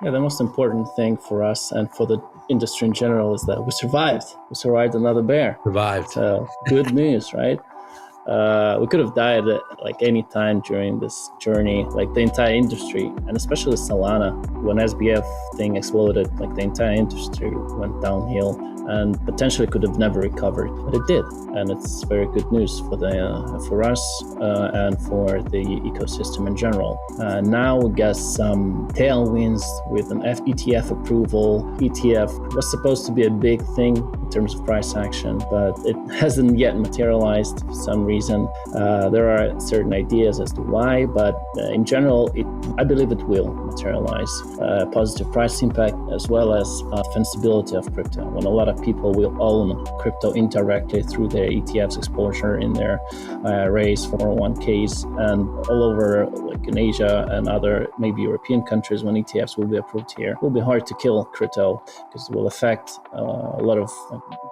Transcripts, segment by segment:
Yeah, the most important thing for us and for the industry in general is that we survived. We survived another bear. Survived. So good news, right? We could have died at like any time during this journey, like the entire industry, and especially Solana. When SBF thing exploded, like the entire industry went downhill and potentially could have never recovered, but it did, and it's very good news for us and for the ecosystem in general. Now we got some tailwinds with an ETF approval. ETF was supposed to be a big thing in terms of price action, but it hasn't yet materialized for some reason. There are certain ideas as to why, but in general, I believe it will materialize. Positive price impact as well as defensibility of crypto. When a lot of people will own crypto indirectly through their ETFs exposure in their IRAs, 401ks, and all over, like in Asia and other maybe European countries, when ETFs will be approved here, it will be hard to kill crypto because it will affect a lot of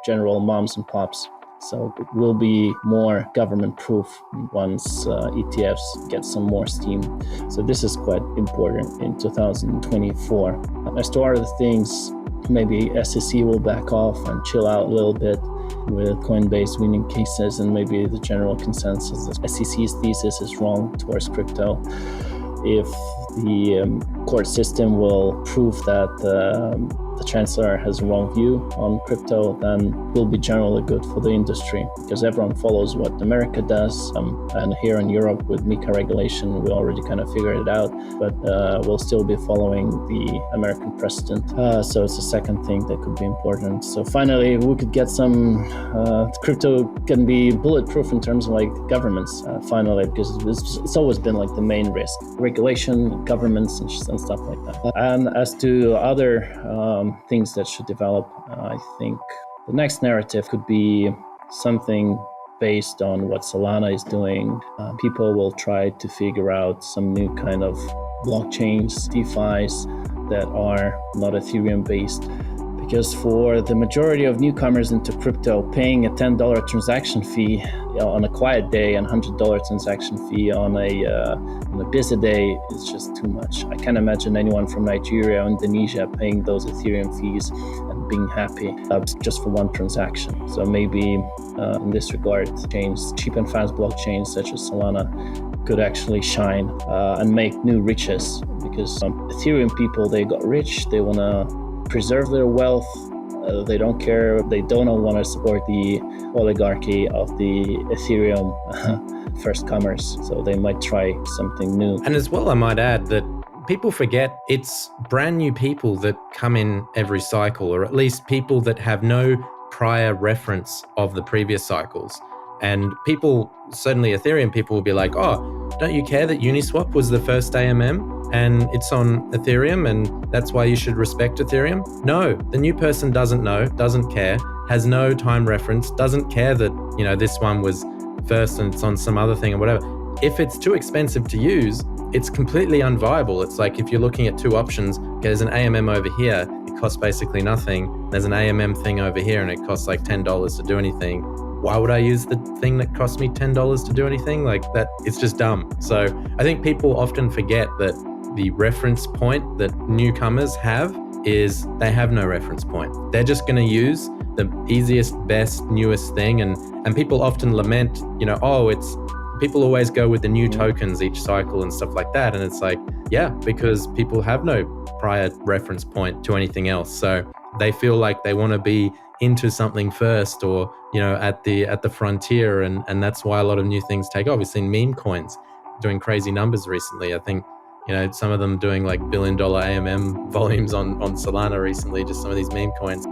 general moms and pops. So it will be more government-proof once ETFs get some more steam. So this is quite important in 2024. As to other things, maybe SEC will back off and chill out a little bit with Coinbase winning cases, and maybe the general consensus that SEC's thesis is wrong towards crypto. If the court system will prove that the chancellor has a wrong view on crypto, then it will be generally good for the industry because everyone follows what America does. And here in Europe with MiCA regulation, we already kind of figured it out, but we'll still be following the American precedent. So it's a second thing that could be important. So finally, we could get some, crypto can be bulletproof in terms of like governments, finally, because it's always been like the main risk. Regulation, governments, and stuff like that. And as to other things that should develop, I think the next narrative could be something based on what Solana is doing. People will try to figure out some new kind of blockchains, DeFis that are not Ethereum based. Because for the majority of newcomers into crypto, paying a $10 transaction fee on a quiet day and $100 transaction fee on a busy day is just too much. I can't imagine anyone from Nigeria or Indonesia paying those Ethereum fees and being happy just for one transaction. So maybe in this regard, cheap and fast blockchains such as Solana could actually shine and make new riches. Because Ethereum people, they got rich, they want to preserve their wealth. They don't care. They don't want to support the oligarchy of the Ethereum first comers. So they might try something new. And as well, I might add that people forget it's brand new people that come in every cycle, or at least people that have no prior reference of the previous cycles. And people, certainly Ethereum people, will be like, oh, don't you care that Uniswap was the first AMM and it's on Ethereum and that's why you should respect Ethereum? No, the new person doesn't know, doesn't care, has no time reference, doesn't care that, you know, this one was first and it's on some other thing or whatever. If it's too expensive to use, it's completely unviable. It's like if you're looking at two options, okay, there's an AMM over here, it costs basically nothing. There's an AMM thing over here and it costs like $10 to do anything. Why would I use the thing that cost me $10 to do anything? Like that, it's just dumb. So I think people often forget that the reference point that newcomers have is they have no reference point. They're just going to use the easiest, best, newest thing. And people often lament, you know, oh, people always go with the new tokens each cycle and stuff like that. And it's like, yeah, because people have no prior reference point to anything else. So they feel like they want to be into something first, or, you know, at the frontier. And that's why a lot of new things take off. We've seen meme coins doing crazy numbers recently. I think, you know, some of them doing like $1 billion AMM volumes on Solana recently, just some of these meme coins.